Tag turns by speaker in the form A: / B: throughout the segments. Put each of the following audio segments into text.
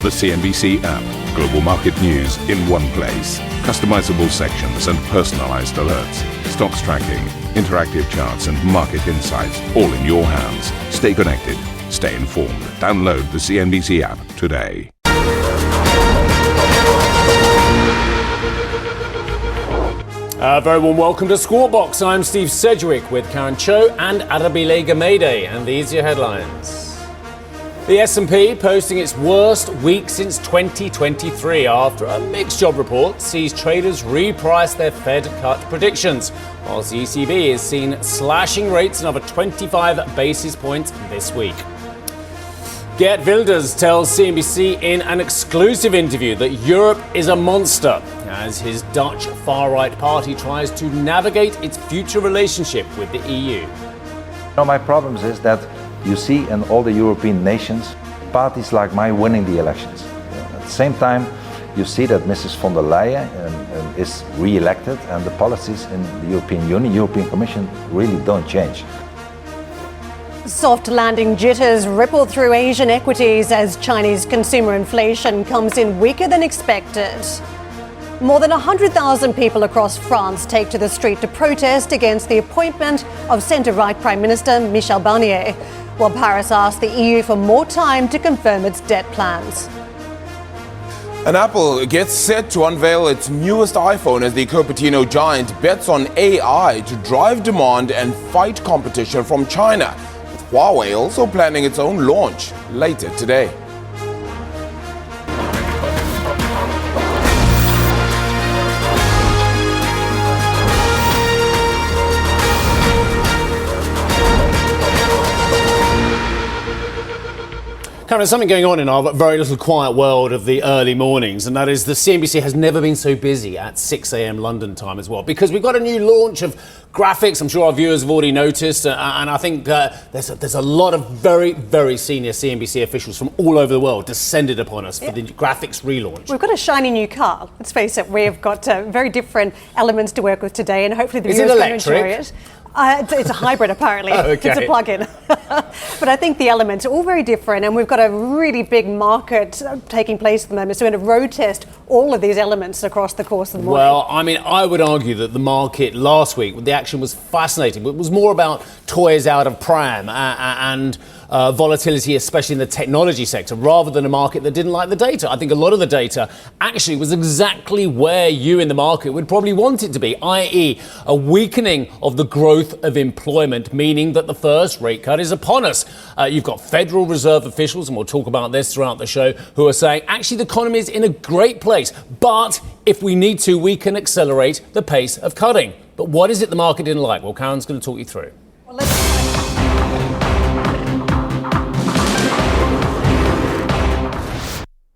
A: The CNBC app. Global market news in one place. Customizable sections and personalized alerts. Stocks tracking, interactive charts and market insights all in your hands. Stay connected. Stay informed. Download the CNBC app today.
B: Very warm welcome to Squawk Box. I'm Steve Sedgwick with Karen Cho and Arabile Gamede, and these are your headlines. The S&P posting its worst week since 2023 after a mixed job report sees traders reprice their Fed cut predictions, whilst the ECB is seen slashing rates another 25 basis points this week. Geert Wilders tells CNBC in an exclusive interview that Europe is a monster as his Dutch far-right party tries to navigate its future relationship with the EU.
C: My problems is that you see in all the European nations, parties like mine winning the elections. At the same time, you see that Mrs. von der Leyen is re-elected and the policies in the European Union, European Commission really don't change.
D: Soft landing jitters ripple through Asian equities as Chinese consumer inflation comes in weaker than expected. More than 100,000 people across France take to the street to protest against the appointment of centre-right Prime Minister Michel Barnier, while Paris asked the EU for more time to confirm its debt plans.
E: And Apple gets set to unveil its newest iPhone as the Cupertino giant bets on AI to drive demand and fight competition from China, with Huawei also planning its own launch later today.
B: Karen, there's something going on in our very little quiet world of the early mornings, and that is the CNBC has never been so busy at 6 a.m. London time as well, because we've got a new launch of graphics. I'm sure our viewers have already noticed, and I think there's a lot of very, very senior CNBC officials from all over the world descended upon us for the graphics relaunch.
D: We've got a shiny new car. Let's face it, we've got very different elements to work with today, and hopefully the viewers can enjoy it. It's a hybrid, apparently.
B: Okay.
D: It's a plug-in. But I think the elements are all very different, and we've got a really big market taking place at the moment. So we're going to road test all of these elements across the course of the morning.
B: Well, I mean, I would argue that the market last week, the action was fascinating. It was more about toys out of pram and volatility, especially in the technology sector, rather than a market that didn't like the data. I think a lot of the data actually was exactly where you in the market would probably want it to be, i.e. a weakening of the growth of employment, meaning that the first rate cut is upon us. You've got Federal Reserve officials, and we'll talk about this throughout the show, who are saying actually the economy is in a great place, but if we need to, we can accelerate the pace of cutting. But what is it the market didn't like? Well, Karen's going to talk you through.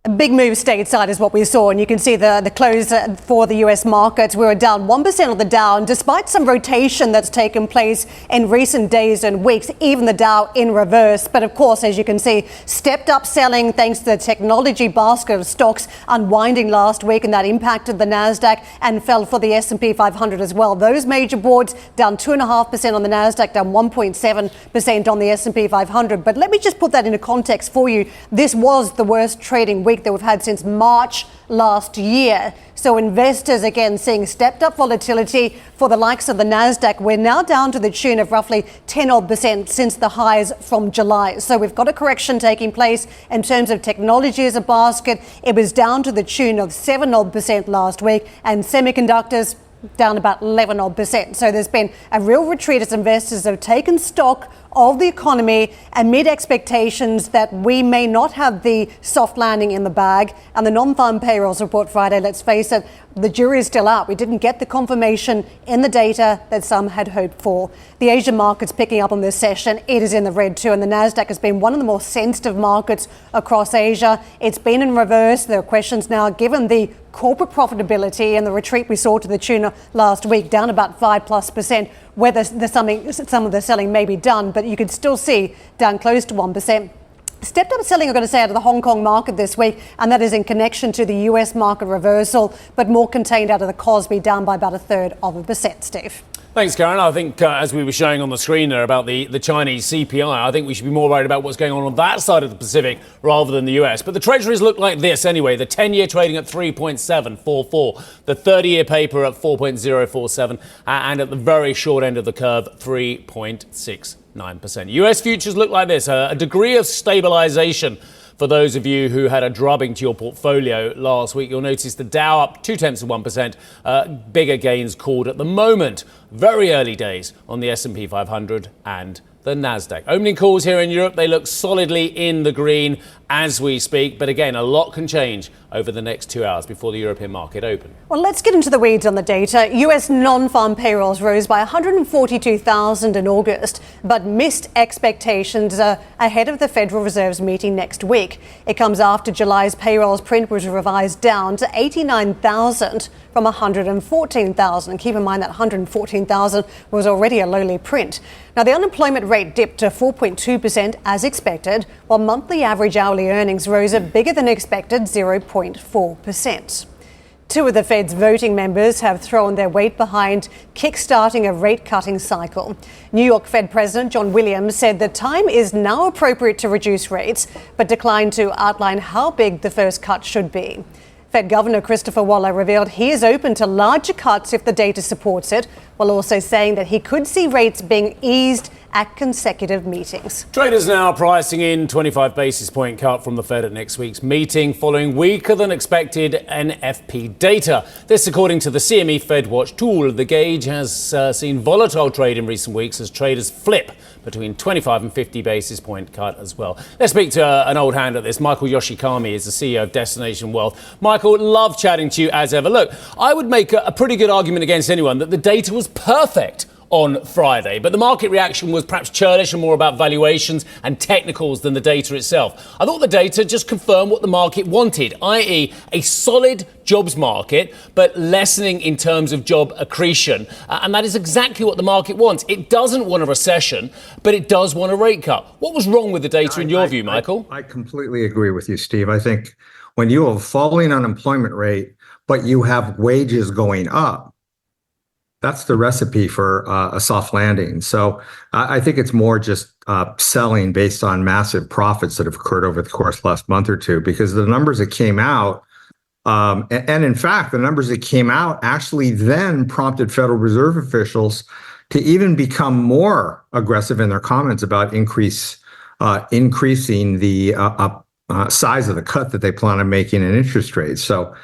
D: A big move stateside is what we saw, and you can see the close for the US markets. We were down 1% on the Dow, and despite some rotation that's taken place in recent days and weeks, even the Dow in reverse. But of course, as you can see, stepped up selling thanks to the technology basket of stocks unwinding last week, and that impacted the Nasdaq and fell for the S&P 500 as well. Those major boards down 2.5% on the Nasdaq, down 1.7% on the S&P 500. But let me just put that into context for you. This was the worst trading week that we've had since March last year. So investors again seeing stepped up volatility for the likes of the Nasdaq. We're now down to the tune of roughly 10% since the highs from July. So we've got a correction taking place in terms of technology as a basket. It was down to the tune of 7% last week, and semiconductors down about 11%. So there's been a real retreat as investors have taken stock of the economy amid expectations that we may not have the soft landing in the bag. And the non-farm payrolls report Friday, let's face it, the jury is still out. We didn't get the confirmation in the data that some had hoped for. The Asian market's picking up on this session. It is in the red too, and the Nasdaq has been one of the more sensitive markets across Asia. It's been in reverse. There are questions now, given the corporate profitability and the retreat we saw to the tune of last week, down about 5+%, whether some of the selling may be done, but you could still see down close to 1%. Stepped up selling, I'm going to say, out of the Hong Kong market this week, and that is in connection to the US market reversal, but more contained out of the Kospi, down by about 1/3%, Steve.
B: Thanks, Karen. I think, as we were showing on the screen there about the Chinese CPI, I think we should be more worried about what's going on that side of the Pacific rather than the US. But the treasuries look like this anyway. The 10-year trading at 3.744, the 30-year paper at 4.047, and at the very short end of the curve, 3.69%. US futures look like this, a degree of stabilisation. For those of you who had a drubbing to your portfolio last week, you'll notice the Dow up 0.2%, bigger gains called at the moment. Very early days on the S&P 500 and the Nasdaq. Opening calls here in Europe, they look solidly in the green as we speak. But again, a lot can change over the next 2 hours before the European market open.
D: Well, let's get into the weeds on the data. US non-farm payrolls rose by 142,000 in August, but missed expectations ahead of the Federal Reserve's meeting next week. It comes after July's payrolls print was revised down to 89,000 from 114,000. And keep in mind that 114,000 was already a lowly print. Now, the unemployment rate dipped to 4.2% as expected, while monthly average hourly earnings rose a bigger than expected 0.4%. Two of the Fed's voting members have thrown their weight behind kickstarting a rate-cutting cycle. New York Fed President John Williams said the time is now appropriate to reduce rates, but declined to outline how big the first cut should be. Fed Governor Christopher Waller revealed he is open to larger cuts if the data supports it, while also saying that he could see rates being eased at consecutive meetings.
B: Traders now pricing in 25 basis point cut from the Fed at next week's meeting following weaker than expected NFP data. This according to the CME FedWatch tool. The gauge has seen volatile trade in recent weeks as traders flip between 25 and 50 basis point cut as well. Let's speak to an old hand at this. Michael Yoshikami is the CEO of Destination Wealth. Michael, love chatting to you as ever. Look, I would make a pretty good argument against anyone that the data was perfect on Friday, but the market reaction was perhaps churlish and more about valuations and technicals than the data itself. I thought the data just confirmed what the market wanted, i.e. a solid jobs market, but lessening in terms of job accretion. And that is exactly what the market wants. It doesn't want a recession, but it does want a rate cut. What was wrong with the data in your view, Michael?
F: I completely agree with you, Steve. I think when you have falling unemployment rate, but you have wages going up, that's the recipe for a soft landing. So I think it's more just selling based on massive profits that have occurred over the course of the last month or two, because the numbers that came out, and in fact, the numbers that came out actually then prompted Federal Reserve officials to even become more aggressive in their comments about increasing the size of the cut that they plan on making in interest rates. So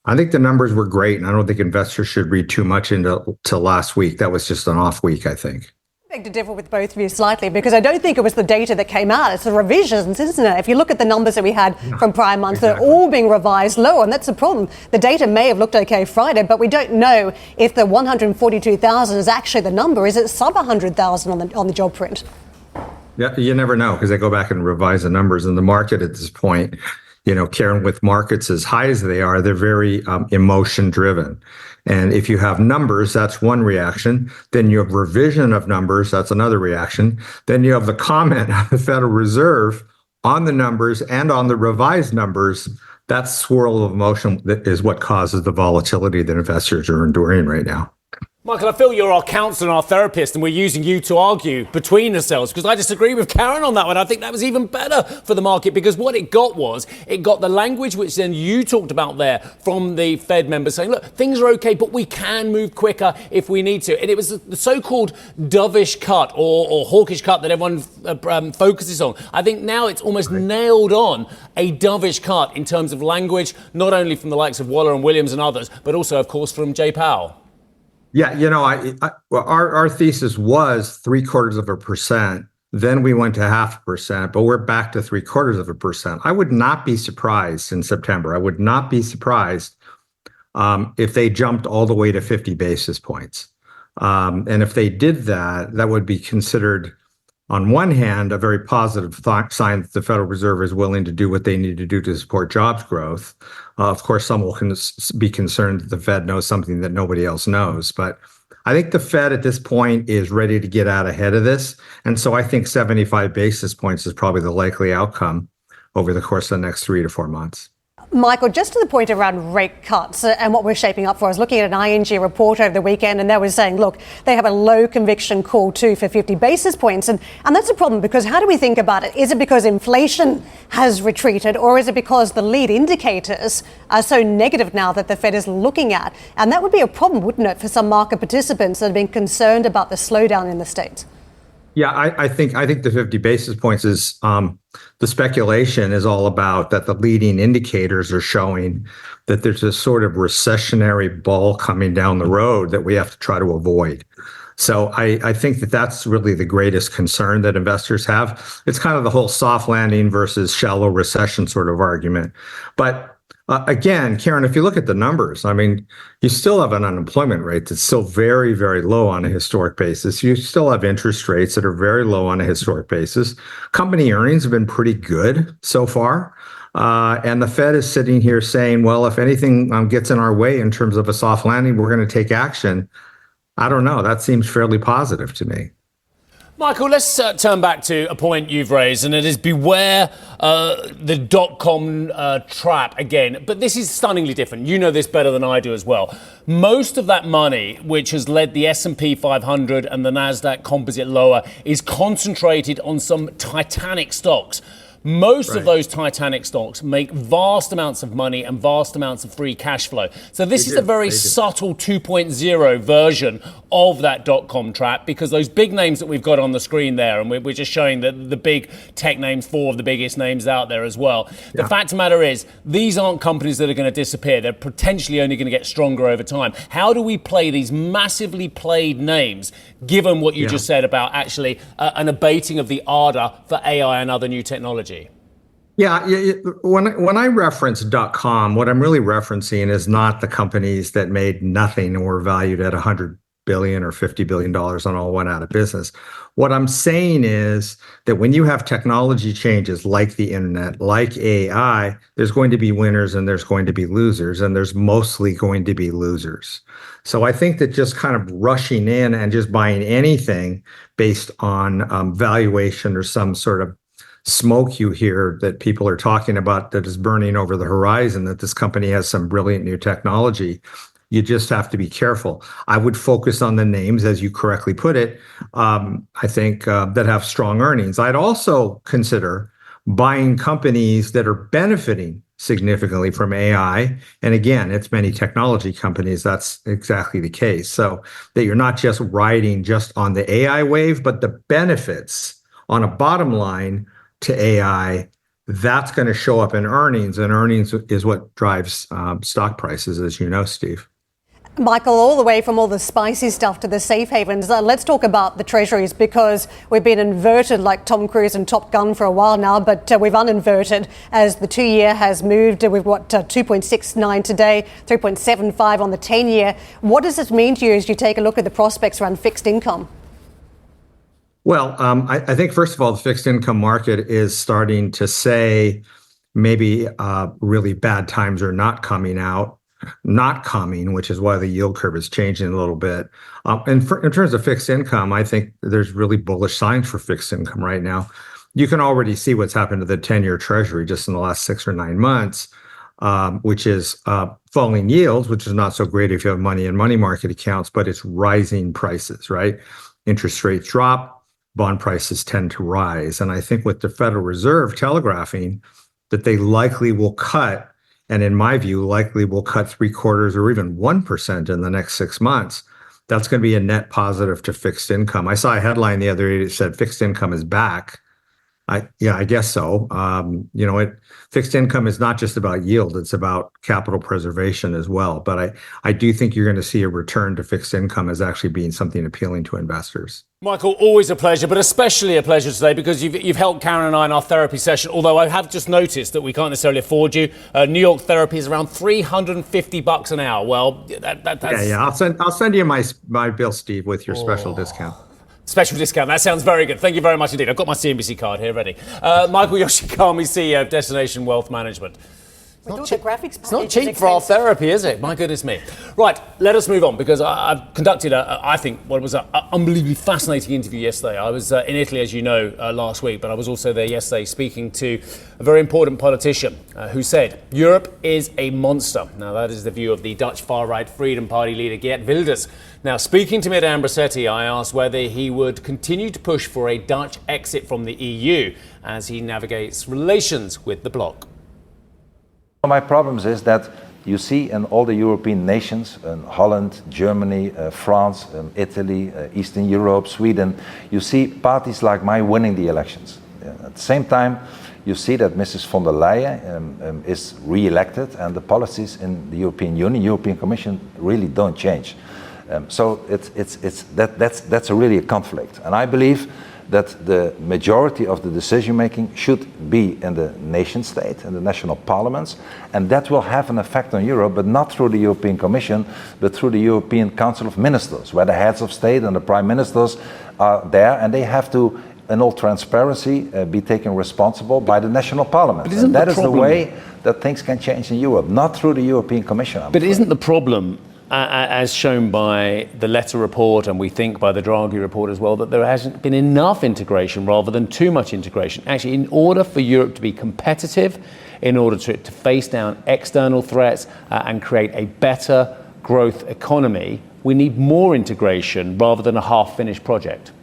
F: I think the numbers were great, and I don't think investors should read too much into last week. That was just an off week, I think.
D: I beg to differ with both of you slightly, because I don't think it was the data that came out. It's the revisions, isn't it? If you look at the numbers that we had from prior months, they're all being revised lower, and that's the problem. The data may have looked okay Friday, but we don't know if the 142,000 is actually the number. Is it sub 100,000 on the job print?
F: Yeah, you never know, because they go back and revise the numbers in the market at this point. You know, Karen, with markets as high as they are, they're very emotion driven. And if you have numbers, that's one reaction. Then you have revision of numbers, that's another reaction. Then you have the comment of the Federal Reserve on the numbers and on the revised numbers. That swirl of emotion that is what causes the volatility that investors are enduring right now.
B: Michael, I feel you're our counsellor and our therapist, and we're using you to argue between ourselves, because I disagree with Karen on that one. I think that was even better for the market, because what it got the language which then you talked about there from the Fed members saying, look, things are okay, but we can move quicker if we need to. And it was the so-called dovish cut or hawkish cut that everyone focuses on. I think now it's almost nailed on a dovish cut in terms of language, not only from the likes of Waller and Williams and others, but also, of course, from Jay Powell.
F: Yeah, you know, well, our thesis was 0.75%. Then we went to 0.5%, but we're back to 0.75%. I would not be surprised in September. I would not be surprised if they jumped all the way to 50 basis points. And if they did that, that would be considered, on one hand, a very positive sign that the Federal Reserve is willing to do what they need to do to support jobs growth. Of course, some will be concerned that the Fed knows something that nobody else knows. But I think the Fed at this point is ready to get out ahead of this. And so I think 75 basis points is probably the likely outcome over the course of the next 3 to 4 months.
D: Michael, just to the point around rate cuts and what we're shaping up for, I was looking at an ING report over the weekend and they were saying, look, they have a low conviction call too for 50 basis points. And that's a problem because how do we think about it? Is it because inflation has retreated or is it because the lead indicators are so negative now that the Fed is looking at? And that would be a problem, wouldn't it, for some market participants that have been concerned about the slowdown in the States?
F: Yeah, I think the 50 basis points is the speculation is all about that the leading indicators are showing that there's a sort of recessionary ball coming down the road that we have to try to avoid. So I think that that's really the greatest concern that investors have. It's kind of the whole soft landing versus shallow recession sort of argument. But again, Karen, if you look at the numbers, I mean, you still have an unemployment rate that's still very, very low on a historic basis. You still have interest rates that are very low on a historic basis. Company earnings have been pretty good so far. And the Fed is sitting here saying, well, if anything gets in our way in terms of a soft landing, we're going to take action. I don't know. That seems fairly positive to me.
B: Michael, let's turn back to a point you've raised, and it is beware the dot-com trap again. But this is stunningly different. You know this better than I do as well. Most of that money, which has led the S&P 500 and the NASDAQ composite lower, is concentrated on some titanic stocks. Most of those titanic stocks make vast amounts of money and vast amounts of free cash flow. So this is a very subtle 2.0 version of that dot-com trap, because those big names that we've got on the screen there, and we're just showing the big tech names, 4 of the biggest names out there as well. The fact of the matter is, these aren't companies that are going to disappear. They're potentially only going to get stronger over time. How do we play these massively played names, given what you just said about actually an abating of the ardor for AI and other new technology?
F: Yeah, when I reference .com, what I'm really referencing is not the companies that made nothing or were valued at $100 billion or $50 billion and all went out of business. What I'm saying is that when you have technology changes like the internet, like AI, there's going to be winners and there's going to be losers, and there's mostly going to be losers. So I think that just kind of rushing in and just buying anything based on valuation or some sort of smoke you hear that people are talking about that is burning over the horizon, that this company has some brilliant new technology, you just have to be careful. I would focus on the names, as you correctly put it, I think that have strong earnings. I'd also consider buying companies that are benefiting significantly from AI. And again, it's many technology companies. That's exactly the case. So that you're not just riding just on the AI wave, but the benefits on a bottom line to AI, that's going to show up in earnings, and earnings is what drives stock prices, as you know, Steve.
D: Michael, all the way from all the spicy stuff to the safe havens, let's talk about the treasuries, because we've been inverted like Tom Cruise and Top Gun for a while now, but we've uninverted as the 2-year has moved. We've got 2.69 today, 3.75 on the 10-year. What does this mean to you as you take a look at the prospects around fixed income?
F: Well, I think, first of all, the fixed income market is starting to say maybe really bad times are not coming, which is why the yield curve is changing a little bit. In terms of fixed income, I think there's really bullish signs for fixed income right now. You can already see what's happened to the 10-year Treasury just in the last 6 or 9 months, which is falling yields, which is not so great if you have money in money market accounts, but it's rising prices, right? Interest rates drop, bond prices tend to rise. And I think with the Federal Reserve telegraphing that they likely will cut, and in my view, likely will cut 0.75% or even 1% in the next 6 months, that's going to be a net positive to fixed income. I saw a headline the other day that said fixed income is back. I guess so. Fixed income is not just about yield; it's about capital preservation as well. But I do think you're going to see a return to fixed income as actually being something appealing to investors.
B: Michael, always a pleasure, but especially a pleasure today because you've helped Karen and I in our therapy session. Although I have just noticed that we can't necessarily afford you. New York therapy is around $350 an hour. Well, that's
F: I'll send you my bill, Steve, with your special discount.
B: Special discount. That sounds very good. Thank you very much indeed. I've got my CNBC card here ready. Michael Yoshikami, CEO of Destination Wealth Management. It's not cheap for our therapy, is it? My goodness me. Right, let us move on, because I've conducted, I think, what was an unbelievably fascinating interview yesterday. I was in Italy, as you know, last week, but I was also there yesterday speaking to a very important politician who said Europe is a monster. Now, that is the view of the Dutch far-right Freedom Party leader Geert Wilders. Now, speaking to me at Ambrosetti, I asked whether he would continue to push for a Dutch exit from the EU as he navigates relations with the bloc.
C: My problems is that you see in all the European nations, in Holland, Germany, France, Italy, Eastern Europe, Sweden, you see parties like mine winning the elections. At the same time, you see that Mrs. von der Leyen is re-elected, and the policies in the European Union, European Commission, really don't change. So that's really a conflict. And I believe that the majority of the decision making should be in the nation state, in the national parliaments, and that will have an effect on Europe, but not through the European Commission, but through the European Council of Ministers, where the heads of state and the prime ministers are there, and they have to, in all transparency, be taken responsible by the national parliament. And that is the way that things can change in Europe, not through the European Commission.
B: But isn't the problem, as shown by the Letter report, and we think by the Draghi report as well, that there hasn't been enough integration rather than too much integration? Actually, in order for Europe to be competitive, in order to face down external threats and create a better growth economy, we need more integration rather than a half-finished project.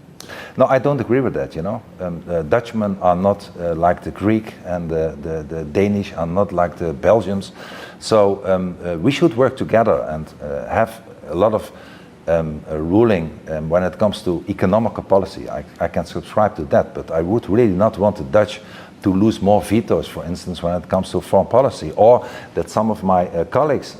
C: No, I don't agree with that, you know. Dutchmen are not like the Greek, and the Danish are not like the Belgians. So we should work together and have a lot of ruling when it comes to economical policy. I can subscribe to that, but I would really not want the Dutch to lose more vetoes, for instance, when it comes to foreign policy, or that some of my colleagues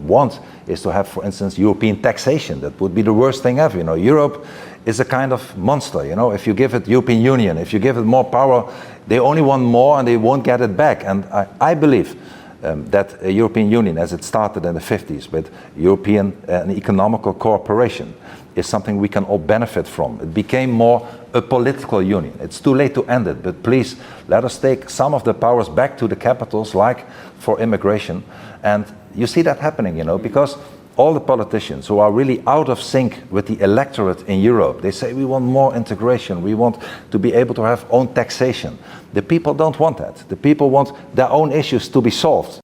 C: want is to have, for instance, European taxation. That would be the worst thing ever. You know, Europe is a kind of monster. You know, if you give it European Union, if you give it more power, they only want more and they won't get it back. And I believe that a European Union, as it started in the 50s with European and economical cooperation, is something we can all benefit from. It became more a political union. It's too late to end it, but please let us take some of the powers back to the capitals, like for immigration. And you see that happening, you know, because all the politicians who are really out of sync with the electorate in Europe, they say we want more integration, we want to be able to have own taxation. The people don't want that. The people want their own issues to be solved.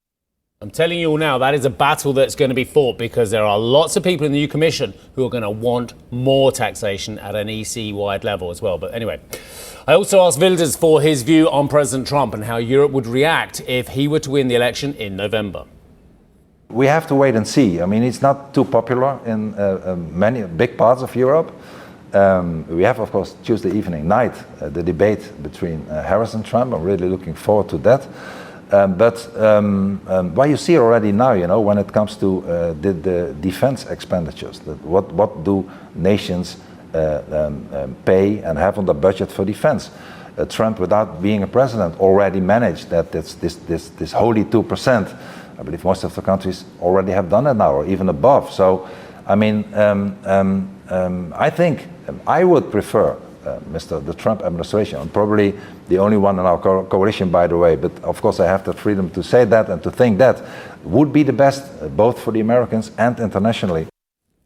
B: I'm telling you all now, that is a battle that's going to be fought, because there are lots of people in the EU Commission who are going to want more taxation at an EC-wide level as well. But anyway, I also asked Wilders for his view on President Trump and how Europe would react if he were to win the election in November.
C: We have to wait and see. I mean, it's not too popular in many big parts of Europe. We have, of course, Tuesday night, the debate between Harris and Trump. I'm really looking forward to that. But what you see already now, you know, when it comes to the defense expenditures, what do nations pay and have on the budget for defense? Trump, without being a president, already managed that this holy 2%. I believe most of the countries already have done it now, or even above. So, I mean, I think I would prefer the Trump administration. I'm probably the only one in our coalition, by the way, but of course I have the freedom to say that and to think that would be the best, both for the Americans and internationally.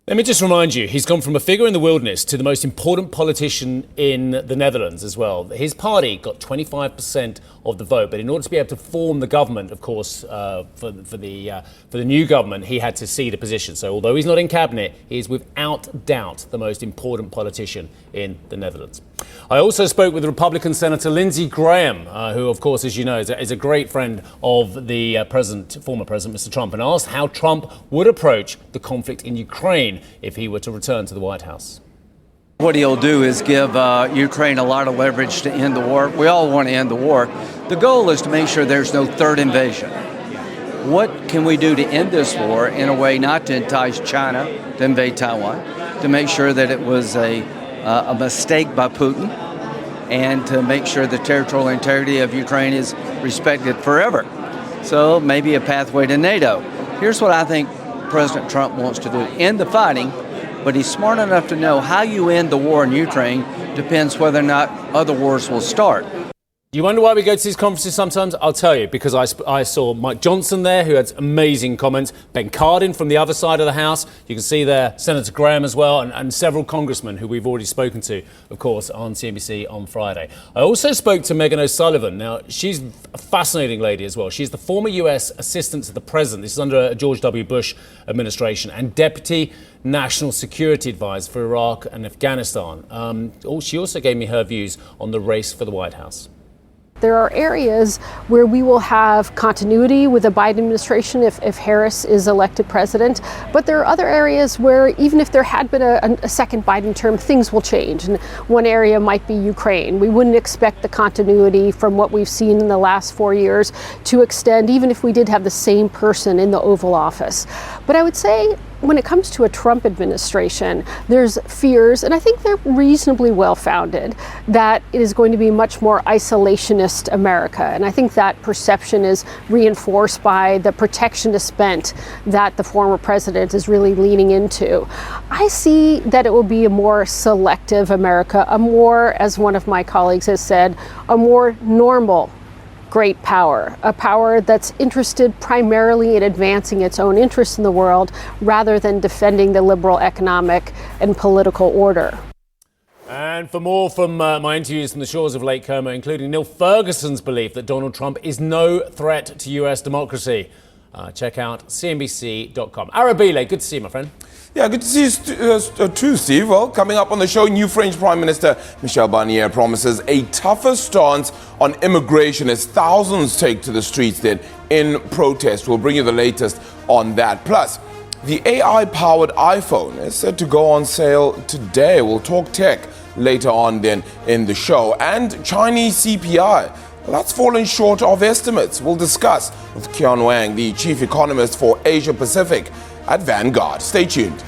B: Let me just remind you, he's gone from a figure in the wilderness to the most important politician in the Netherlands as well. His party got 25% of the vote, but in order to be able to form the government, of course, for the new government, he had to cede a position. So although he's not in cabinet, he is without doubt the most important politician in the Netherlands. I also spoke with Republican Senator Lindsey Graham, who, of course, as you know, is a great friend of the former president, Mr. Trump, and asked how Trump would approach the conflict in Ukraine if he were to return to the White House.
G: What he'll do is give Ukraine a lot of leverage to end the war. We all want to end the war. The goal is to make sure there's no third invasion. What can we do to end this war in a way not to entice China to invade Taiwan, to make sure that it was a mistake by Putin, and to make sure the territorial integrity of Ukraine is respected forever? So maybe a pathway to NATO. Here's what I think President Trump wants to do: end the fighting, but he's smart enough to know how you end the war in Ukraine depends whether or not other wars will start.
B: Do you wonder why we go to these conferences sometimes? I'll tell you, because I saw Mike Johnson there, who had amazing comments. Ben Cardin from the other side of the House. You can see there Senator Graham as well, and several congressmen who we've already spoken to, of course, on CNBC on Friday. I also spoke to Megan O'Sullivan. Now, she's a fascinating lady as well. She's the former US Assistant to the President. This is under a George W. Bush administration, and Deputy National Security Advisor for Iraq and Afghanistan. She also gave me her views on the race for the White House.
H: There are areas where we will have continuity with the Biden administration if Harris is elected president, but there are other areas where even if there had been a second Biden term, things will change. And one area might be Ukraine. We wouldn't expect the continuity from what we've seen in the last 4 years to extend, even if we did have the same person in the Oval Office. But I would say when it comes to a Trump administration, there's fears, and I think they're reasonably well-founded, that it is going to be much more isolationist America. And I think that perception is reinforced by the protectionist bent that the former president is really leaning into. I see that it will be a more selective America, a more, as one of my colleagues has said, a more normal great power, a power that's interested primarily in advancing its own interests in the world rather than defending the liberal economic and political order.
B: And for more from my interviews from the shores of Lake Como, including Neil Ferguson's belief that Donald Trump is no threat to US democracy, check out CNBC.com. Arabile, good to see you, my friend.
E: Yeah, good to see you too, Steve. Well, coming up on the show, new French Prime Minister Michel Barnier promises a tougher stance on immigration as thousands take to the streets then in protest. We'll bring you the latest on that. Plus, the AI-powered iPhone is set to go on sale today. We'll talk tech later on then in the show. And Chinese CPI, well, that's fallen short of estimates. We'll discuss with Qian Wang, the chief economist for Asia Pacific at Vanguard. Stay tuned.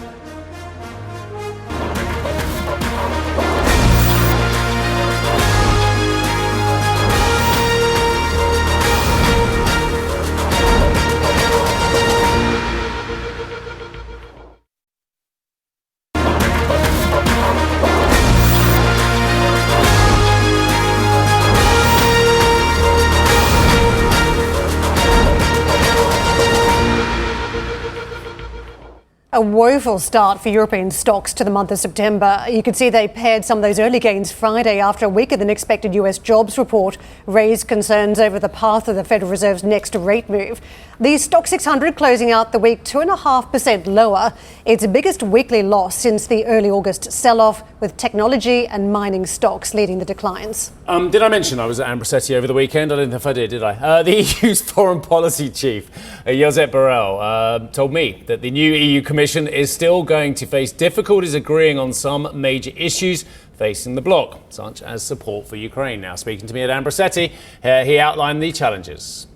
D: A woeful start for European stocks to the month of September. You could see they paired some of those early gains Friday after a weaker than expected US jobs report raised concerns over the path of the Federal Reserve's next rate move. The Stock 600 closing out the week 2.5% lower. Its biggest weekly loss since the early August sell-off, with technology and mining stocks leading the declines.
B: Did I mention I was at Ambrosetti over the weekend? I don't know if I did I? The EU's foreign policy chief, Josep Borrell, told me that the new EU Commission is still going to face difficulties agreeing on some major issues facing the bloc, such as support for Ukraine. Now, speaking to me at Ambrosetti, he outlined the challenges.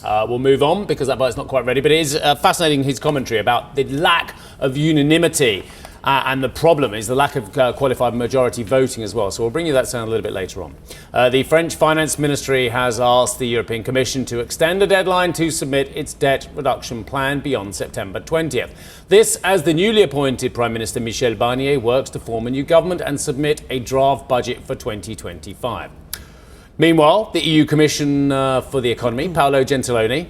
B: We'll move on because that bite's not quite ready, but it is fascinating, his commentary about the lack of unanimity. And the problem is the lack of qualified majority voting as well. So we'll bring you that sound a little bit later on. The French Finance Ministry has asked the European Commission to extend a deadline to submit its debt reduction plan beyond September 20th. This as the newly appointed Prime Minister Michel Barnier works to form a new government and submit a draft budget for 2025. Meanwhile, the EU Commission for the Economy, Paolo Gentiloni,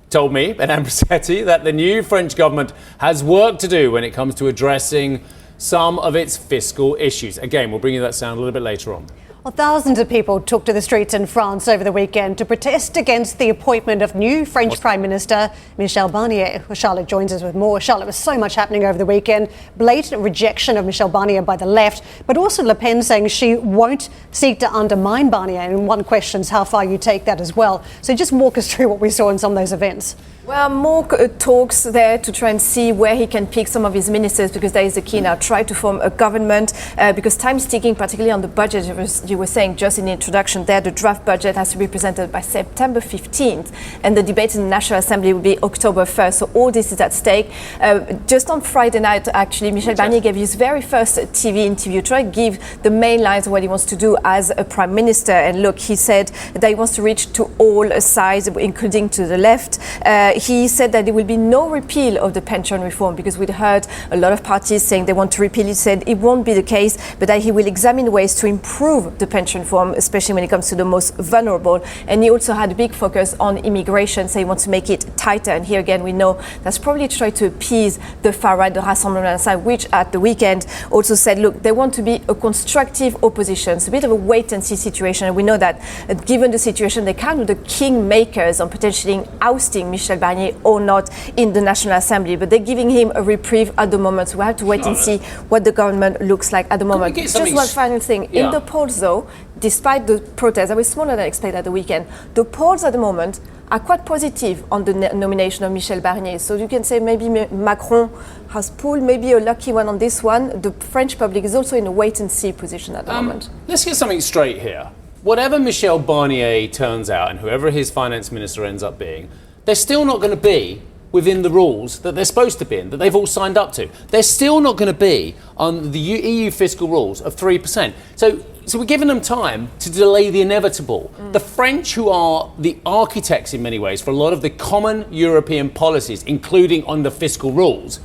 B: told me at Ambrosetti that the new French government has work to do when it comes to addressing some of its fiscal issues. Again, we'll bring you that sound a little bit later on.
D: Well, thousands of people took to the streets in France over the weekend to protest against the appointment of new French Prime Minister Michel Barnier. Well, Charlotte joins us with more. Charlotte, there was so much happening over the weekend. Blatant rejection of Michel Barnier by the left, but also Le Pen saying she won't seek to undermine Barnier. And one questions how far you take that as well. So just walk us through what we saw in some of those events.
I: Well, more talks there to try and see where he can pick some of his ministers, because there is a key now, try to form a government, because time's ticking, particularly on the budget. You were saying just in the introduction there, the draft budget has to be presented by September 15th, and the debate in the National Assembly will be October 1st. So all this is at stake. Just on Friday night, actually, Michel Barnier gave his very first TV interview, try to give the main lines of what he wants to do as a prime minister. And look, he said that he wants to reach to all sides, including to the left. he said that there will be no repeal of the pension reform, because we'd heard a lot of parties saying they want to repeal it. He said it won't be the case, but that he will examine ways to improve the pension reform, especially when it comes to the most vulnerable. And he also had a big focus on immigration, so he wants to make it tighter. And here again, we know that's probably to try to appease the far right, the Rassemblement National, which at the weekend also said, look, they want to be a constructive opposition. It's a bit of a wait-and-see situation. And we know that given the situation, they kind of the kingmakers on potentially ousting Michel Barnier or not in the National Assembly. But they're giving him a reprieve at the moment. So we have to wait and see what the government looks like at the moment. Just one final thing. Yeah. In the polls, though, despite the protests, that was smaller than expected at the weekend, the polls at the moment are quite positive on the nomination of Michel Barnier. So you can say maybe Macron has pulled maybe a lucky one on this one. The French public is also in a wait-and-see position at the moment.
B: Let's get something straight here. Whatever Michel Barnier turns out and whoever his finance minister ends up being, they're still not going to be within the rules that they're supposed to be in, that they've all signed up to. They're still not going to be on the EU fiscal rules of 3%. So we're giving them time to delay the inevitable. The French, who are the architects in many ways for a lot of the common European policies, including on the fiscal rules,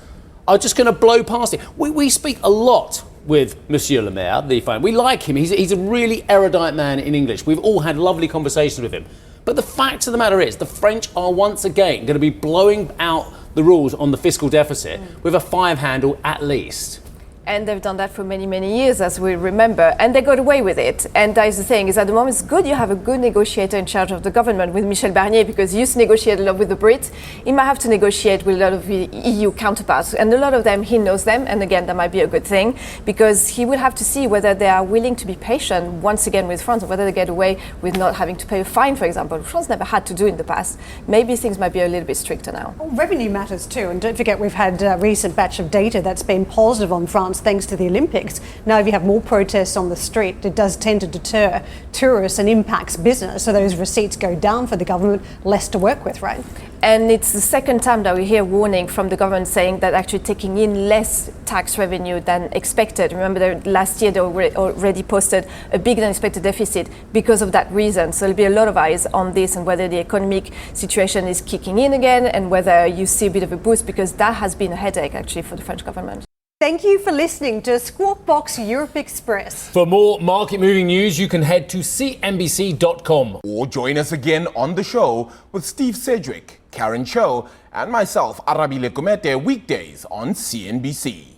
B: are just going to blow past it. We speak a lot with Monsieur Le Maire, we like him. He's a really erudite man in English. We've all had lovely conversations with him. But the fact of the matter is, the French are once again going to be blowing out the rules on the fiscal deficit with a 5 handle at least.
I: And they've done that for many, many years, as we remember, and they got away with it. And that is the thing, is at the moment it's good you have a good negotiator in charge of the government with Michel Barnier, because he used to negotiate a lot with the Brits. He might have to negotiate with a lot of the EU counterparts, and a lot of them, he knows them, and again, that might be a good thing, because he will have to see whether they are willing to be patient once again with France, or whether they get away with not having to pay a fine, for example. France never had to do in the past. Maybe things might be a little bit stricter now.
D: Well, revenue matters too, and don't forget we've had a recent batch of data that's been positive on France thanks to the Olympics. Now, if you have more protests on the street, it does tend to deter tourists and impacts business. So those receipts go down for the government, less to work with, right?
I: And it's the second time that we hear warning from the government saying that actually taking in less tax revenue than expected. Remember that last year they already posted a bigger than expected deficit because of that reason. So there'll be a lot of eyes on this and whether the economic situation is kicking in again and whether you see a bit of a boost, because that has been a headache actually for the French government.
D: Thank you for listening to Squawk Box Europe Express.
B: For more market-moving news, you can head to CNBC.com.
E: Or join us again on the show with Steve Sedgwick, Karen Cho, and myself, Arabi Lekomete, weekdays on CNBC.